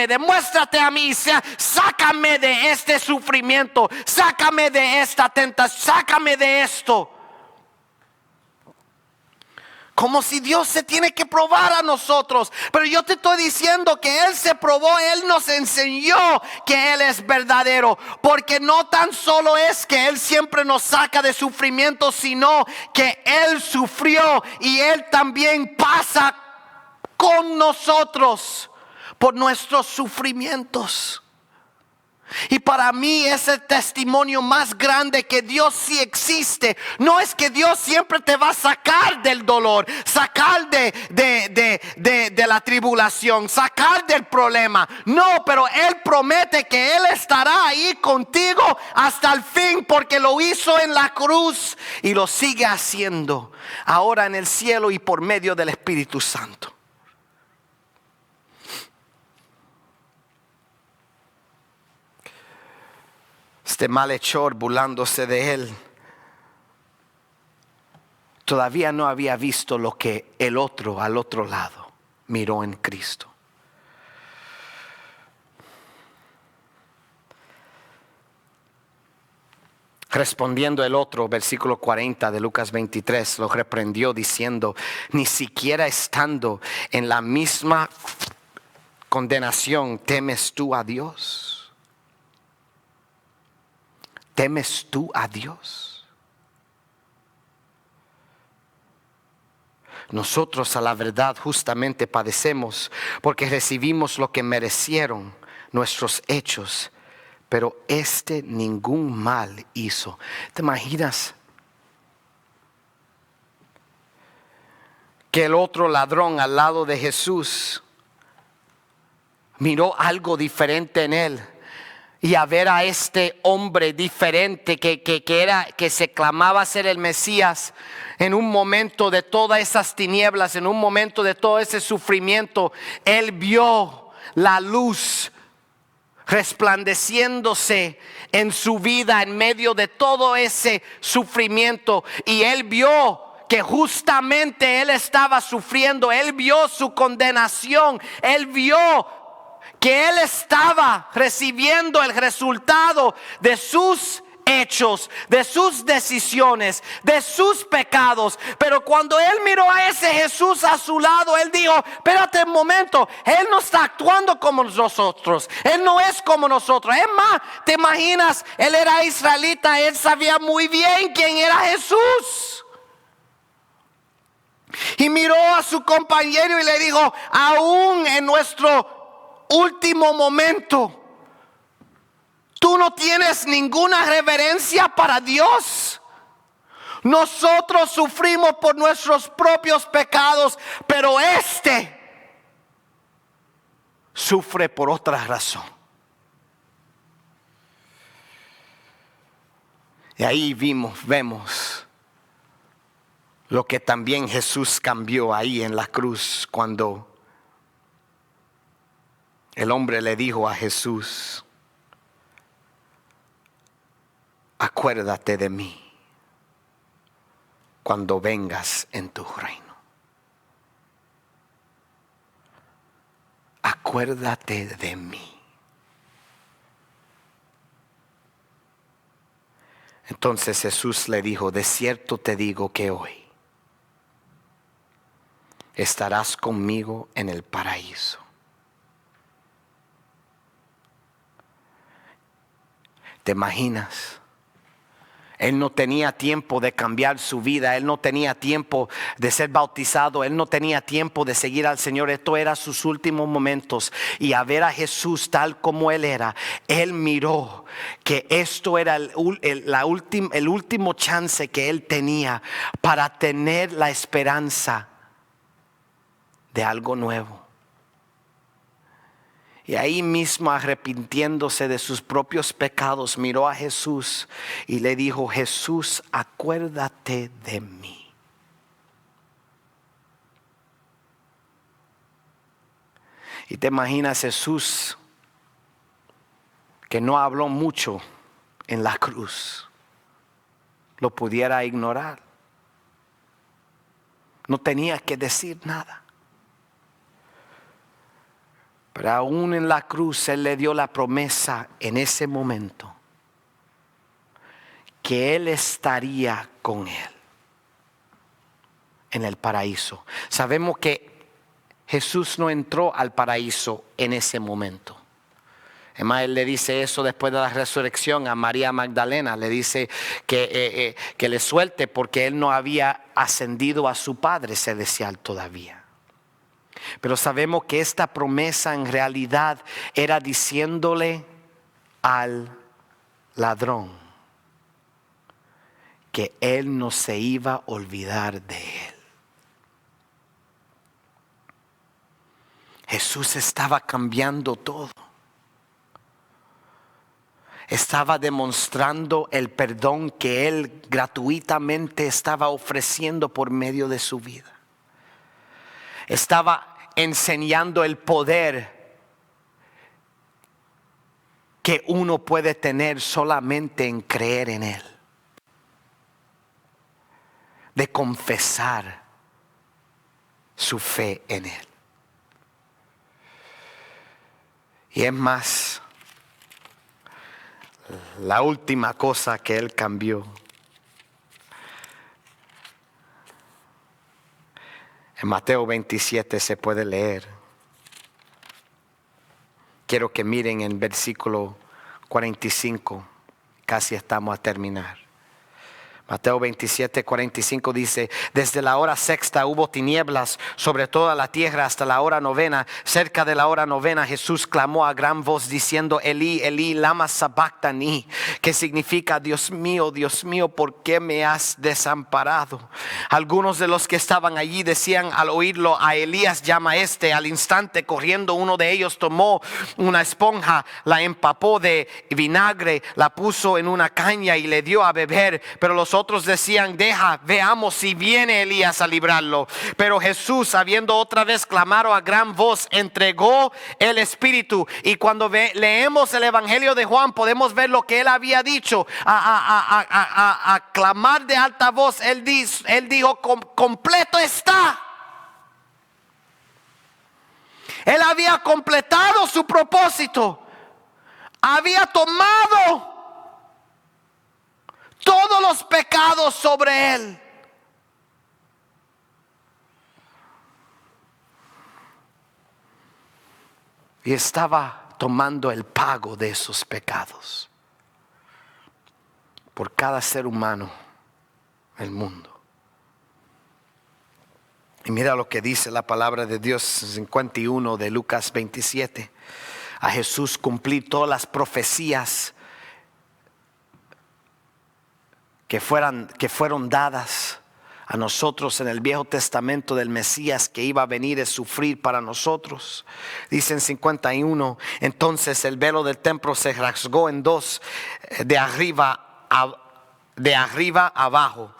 demuéstrate a mí, sácame de este sufrimiento, sácame de esta tentación, sácame de esto. Como si Dios se tiene que probar a nosotros. Pero yo te estoy diciendo que Él se probó, Él nos enseñó que Él es verdadero. Porque no tan solo es que Él siempre nos saca de sufrimiento, sino que Él sufrió y Él también pasa con nosotros por nuestros sufrimientos. Y para mí es el testimonio más grande que Dios sí existe. No es que Dios siempre te va a sacar del dolor, sacar de la tribulación, sacar del problema. No, pero Él promete que Él estará ahí contigo hasta el fin, porque lo hizo en la cruz y lo sigue haciendo ahora en el cielo y por medio del Espíritu Santo. Este malhechor burlándose de él todavía no había visto lo que el otro al otro lado miró en Cristo. Respondiendo el otro, versículo 40 de Lucas 23, lo reprendió diciendo: ni siquiera estando en la misma condenación, ¿temes tú a Dios? ¿Temes tú a Dios? Nosotros a la verdad justamente padecemos porque recibimos lo que merecieron nuestros hechos, pero ningún mal hizo. ¿Te imaginas que el otro ladrón al lado de Jesús miró algo diferente en él? Y a ver a este hombre diferente que se clamaba ser el Mesías, en un momento de todas esas tinieblas, en un momento de todo ese sufrimiento, él vio la luz resplandeciéndose en su vida en medio de todo ese sufrimiento. Y él vio que justamente él estaba sufriendo, él vio su condenación, él vio que él estaba recibiendo el resultado de sus hechos, de sus decisiones, de sus pecados. Pero cuando él miró a ese Jesús a su lado, él dijo: espérate un momento, él no está actuando como nosotros, él no es como nosotros. Es más, te imaginas, él era israelita, él sabía muy bien quién era Jesús. Y miró a su compañero y le dijo: aún en nuestro último momento, tú no tienes ninguna reverencia para Dios. Nosotros sufrimos por nuestros propios pecados, pero sufre por otra razón. Y ahí vemos lo que también Jesús cambió ahí en la cruz, cuando el hombre le dijo a Jesús: acuérdate de mí cuando vengas en tu reino. Acuérdate de mí. Entonces Jesús le dijo: de cierto te digo que hoy estarás conmigo en el paraíso. ¿Te imaginas? Él no tenía tiempo de cambiar su vida. Él no tenía tiempo de ser bautizado. Él no tenía tiempo de seguir al Señor. Esto era sus últimos momentos. Y a ver a Jesús tal como Él era, Él miró que esto era el último chance que Él tenía para tener la esperanza de algo nuevo. Y ahí mismo, arrepintiéndose de sus propios pecados, miró a Jesús y le dijo: Jesús, acuérdate de mí. Y te imaginas Jesús, que no habló mucho en la cruz, lo pudiera ignorar. No tenía que decir nada. Pero aún en la cruz Él le dio la promesa en ese momento que Él estaría con Él en el paraíso. Sabemos que Jesús no entró al paraíso en ese momento. Además, Él le dice eso después de la resurrección a María Magdalena. Le dice que le suelte porque Él no había ascendido a su Padre celestial todavía. Pero sabemos que esta promesa en realidad era diciéndole al ladrón que Él no se iba a olvidar de él. Jesús estaba cambiando todo. Estaba demostrando el perdón que Él gratuitamente estaba ofreciendo por medio de su vida. Estaba enseñando el poder que uno puede tener solamente en creer en Él, de confesar su fe en Él. Y es más, la última cosa que él cambió. En Mateo 27 se puede leer. Quiero que miren en versículo 45. Casi estamos a terminar. Mateo 27, 45 dice: desde la hora sexta hubo tinieblas sobre toda la tierra hasta la hora novena. Cerca de la hora novena Jesús clamó a gran voz diciendo: Elí, Elí, lama sabactani, que significa: Dios mío, ¿por qué me has desamparado? Algunos de los que estaban allí decían al oírlo: a Elías llama este. Al instante, corriendo, uno de ellos tomó una esponja, la empapó de vinagre, la puso en una caña y le dio a beber. Pero los otros decían: veamos si viene Elías a librarlo. Pero Jesús, habiendo otra vez clamado a gran voz, entregó el espíritu. Y cuando leemos el evangelio de Juan, podemos ver lo que él había dicho. A clamar de alta voz, él dijo: completo está. Él había completado su propósito. Había tomado todos los pecados sobre él. Y estaba tomando el pago de esos pecados por cada ser humano del mundo. Y mira lo que dice la palabra de Dios, 51 de Lucas 27. A Jesús cumplir todas las profecías que fueron dadas a nosotros en el Viejo Testamento del Mesías que iba a venir a sufrir para nosotros. Dice en 51: entonces el velo del templo se rasgó en dos, de arriba abajo.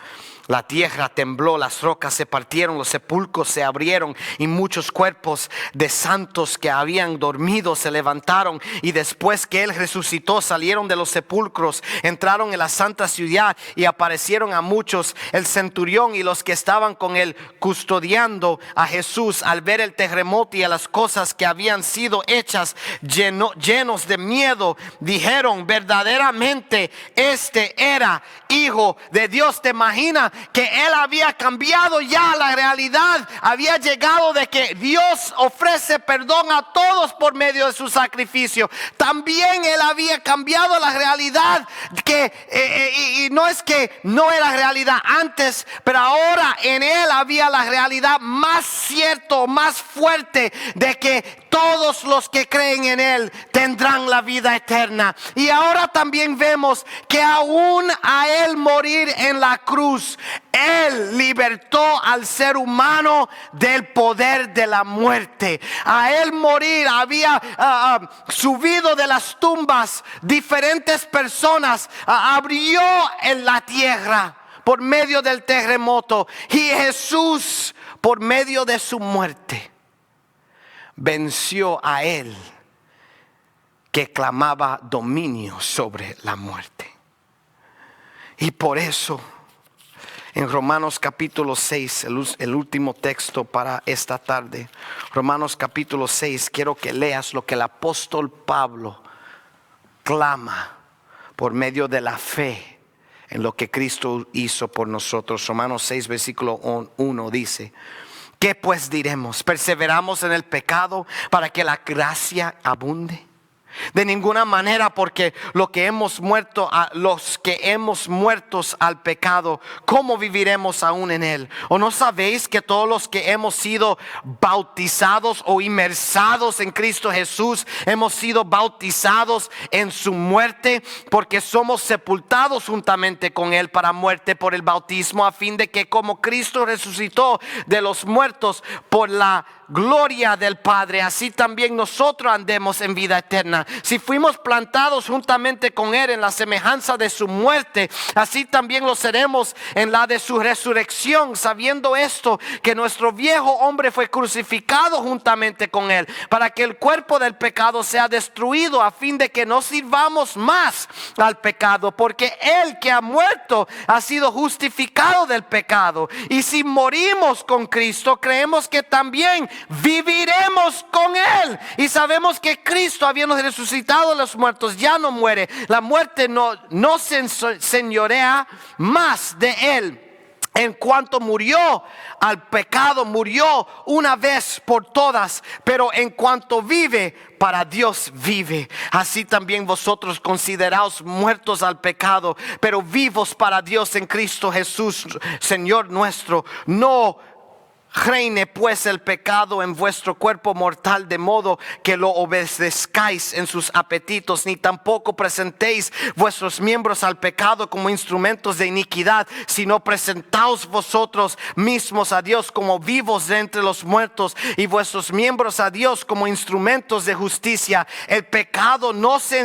La tierra tembló, las rocas se partieron, los sepulcros se abrieron y muchos cuerpos de santos que habían dormido se levantaron. Y después que él resucitó, salieron de los sepulcros, entraron en la santa ciudad y aparecieron a muchos. El centurión y los que estaban con él custodiando a Jesús, al ver el terremoto y a las cosas que habían sido hechas, llenos de miedo, dijeron: verdaderamente este era Hijo de Dios. ¿Te imaginas que él había cambiado ya la realidad? Había llegado de que Dios ofrece perdón a todos por medio de su sacrificio. También él había cambiado la realidad y no es que no era realidad antes, pero ahora en él había la realidad más cierto, más fuerte, de que todos los que creen en él tendrán la vida eterna. Y ahora también vemos que aún a él morir en la cruz, él libertó al ser humano del poder de la muerte. A él morir había subido de las tumbas diferentes personas, abrió en la tierra por medio del terremoto. Y Jesús, por medio de su muerte, venció a él que clamaba dominio sobre la muerte. Y por eso en Romanos capítulo 6, el último texto para esta tarde, Romanos capítulo 6, quiero que leas lo que el apóstol Pablo clama por medio de la fe en lo que Cristo hizo por nosotros. Romanos 6 versículo 1 dice: ¿qué pues diremos? ¿Perseveramos en el pecado para que la gracia abunde? De ninguna manera, porque los que hemos muerto al pecado, ¿cómo viviremos aún en él? ¿O no sabéis que todos los que hemos sido bautizados o inmersados en Cristo Jesús, hemos sido bautizados en su muerte? Porque somos sepultados juntamente con él para muerte por el bautismo, a fin de que como Cristo resucitó de los muertos por la gloria del Padre, así también nosotros andemos en vida eterna. Si fuimos plantados juntamente con él en la semejanza de su muerte, así también lo seremos en la de su resurrección, sabiendo esto, que nuestro viejo hombre fue crucificado juntamente con él, para que el cuerpo del pecado sea destruido, a fin de que no sirvamos más al pecado, porque el que ha muerto ha sido justificado del pecado. Y si morimos con Cristo, creemos que también viviremos con Él. Y sabemos que Cristo, habiendo resucitado a los muertos, ya no muere. La muerte no se enseñorea más de Él. En cuanto murió al pecado, murió una vez por todas, pero en cuanto vive, para Dios vive. Así también vosotros consideraos muertos al pecado, pero vivos para Dios en Cristo Jesús, Señor nuestro. No reine pues el pecado en vuestro cuerpo mortal, de modo que lo obedezcáis en sus apetitos, ni tampoco presentéis vuestros miembros al pecado como instrumentos de iniquidad, sino presentaos vosotros mismos a Dios como vivos de entre los muertos, y vuestros miembros a Dios como instrumentos de justicia. El pecado no se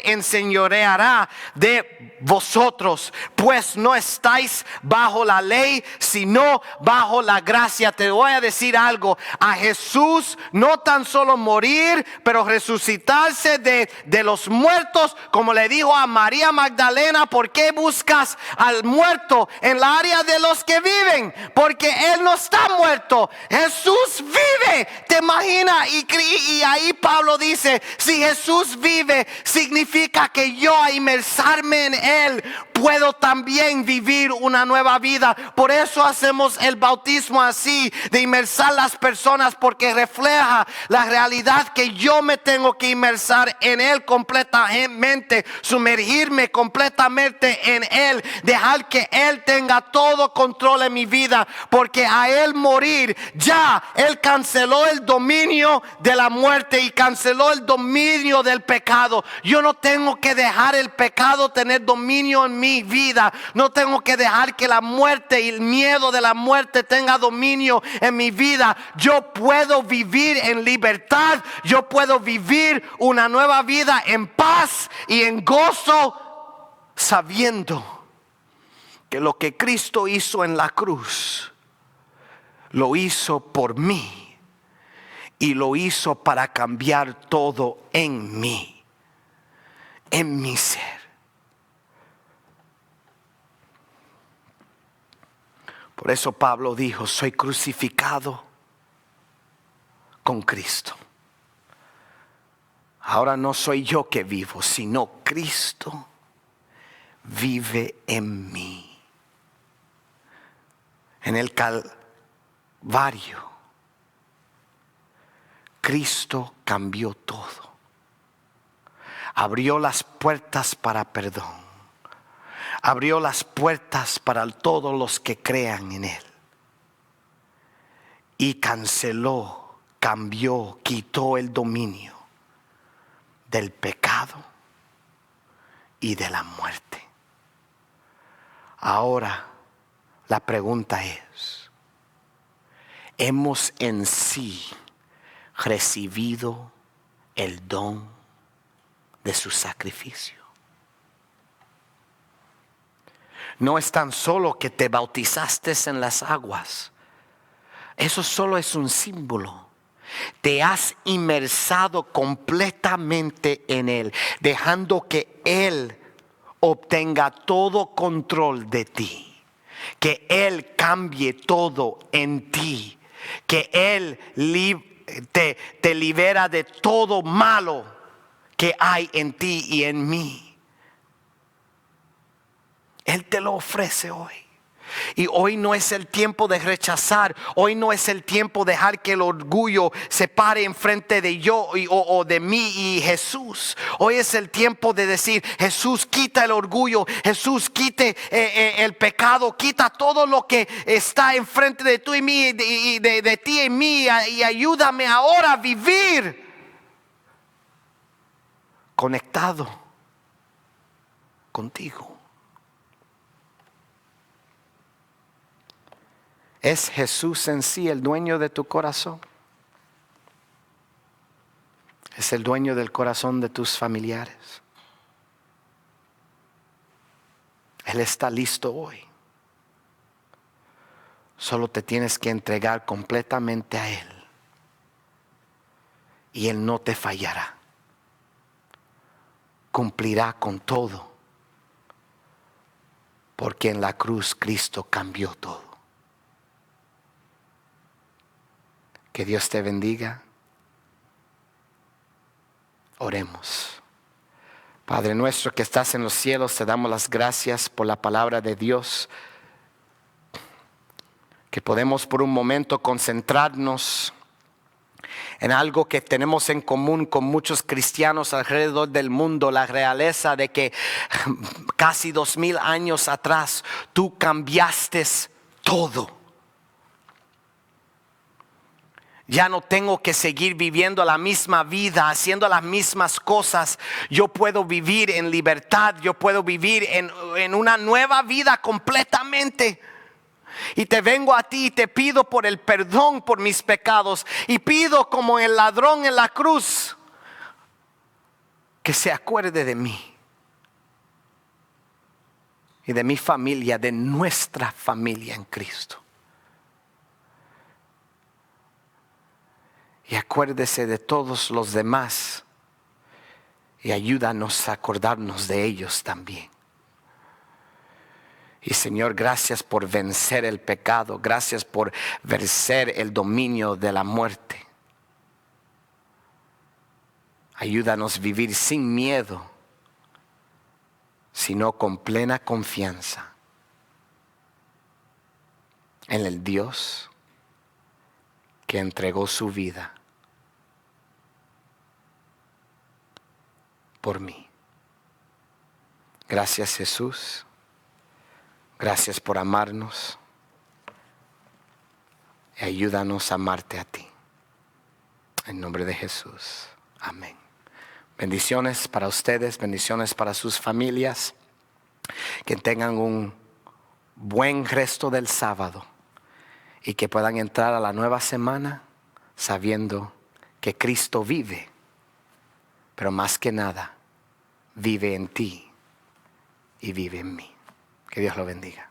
enseñoreará de vosotros, pues no estáis bajo la ley, sino bajo la gracia. Te voy a decir algo: a Jesús no tan solo morir, pero resucitarse de los muertos, como le dijo a María Magdalena: ¿por qué buscas al muerto en la área de los que viven? Porque Él no está muerto, Jesús vive. ¿Te imaginas? Y ahí Pablo dice: si Jesús vive, significa que yo, a inmersarme en Él, puedo también vivir una nueva vida. Por eso hacemos el bautismo así, de inmersar las personas, porque refleja la realidad que yo me tengo que inmersar en Él completamente, sumergirme completamente en Él, dejar que Él tenga todo control en mi vida, porque a Él morir, ya Él canceló el dominio de la muerte y canceló el dominio del pecado. Yo no tengo que dejar el pecado tener dominio en mi vida. No tengo que dejar que la muerte y el miedo de la muerte tenga dominio en mi vida. Yo puedo vivir en libertad. Yo puedo vivir una nueva vida en paz y en gozo, sabiendo que lo que Cristo hizo en la cruz, lo hizo por mí, y lo hizo para cambiar todo en mí, en mi ser. Por eso Pablo dijo: soy crucificado con Cristo. Ahora no soy yo que vivo, sino Cristo vive en mí. En el Calvario, Cristo cambió todo. Abrió las puertas para perdón. Abrió las puertas para todos los que crean en Él. Y canceló, cambió, quitó el dominio del pecado y de la muerte. Ahora la pregunta es: ¿hemos en sí recibido el don de su sacrificio? No es tan solo que te bautizaste en las aguas. Eso solo es un símbolo. Te has inmersado completamente en Él, dejando que Él obtenga todo control de ti. Que Él cambie todo en ti. Que Él te libera de todo malo que hay en ti y en mí. Él te lo ofrece hoy. Y hoy no es el tiempo de rechazar. Hoy no es el tiempo de dejar que el orgullo se pare enfrente de yo o de mí y Jesús. Hoy es el tiempo de decir: Jesús, quita el orgullo. Jesús, quite el pecado. Quita todo lo que está enfrente de tú y mí, de ti y mí, y ayúdame ahora a vivir conectado contigo. ¿Es Jesús en sí el dueño de tu corazón? ¿Es el dueño del corazón de tus familiares? Él está listo hoy. Solo te tienes que entregar completamente a Él. Y Él no te fallará. Cumplirá con todo. Porque en la cruz Cristo cambió todo. Que Dios te bendiga. Oremos. Padre nuestro que estás en los cielos, te damos las gracias por la palabra de Dios. Que podemos por un momento concentrarnos en algo que tenemos en común con muchos cristianos alrededor del mundo, la realeza de que casi 2000 años atrás tú cambiaste todo. Ya no tengo que seguir viviendo la misma vida, haciendo las mismas cosas. Yo puedo vivir en libertad, yo puedo vivir en una nueva vida completamente. Y te vengo a ti y te pido por el perdón por mis pecados. Y pido como el ladrón en la cruz que se acuerde de mí. Y de mi familia, de nuestra familia en Cristo. Y acuérdese de todos los demás. Y ayúdanos a acordarnos de ellos también. Y Señor, gracias por vencer el pecado. Gracias por vencer el dominio de la muerte. Ayúdanos a vivir sin miedo, sino con plena confianza en el Dios que entregó su vida por mí. Gracias, Jesús. Gracias por amarnos. Y ayúdanos a amarte a ti. En nombre de Jesús. Amén. Bendiciones para ustedes, bendiciones para sus familias. Que tengan un buen resto del sábado. Y que puedan entrar a la nueva semana sabiendo que Cristo vive. Pero más que nada, vive en ti y vive en mí. Que Dios lo bendiga.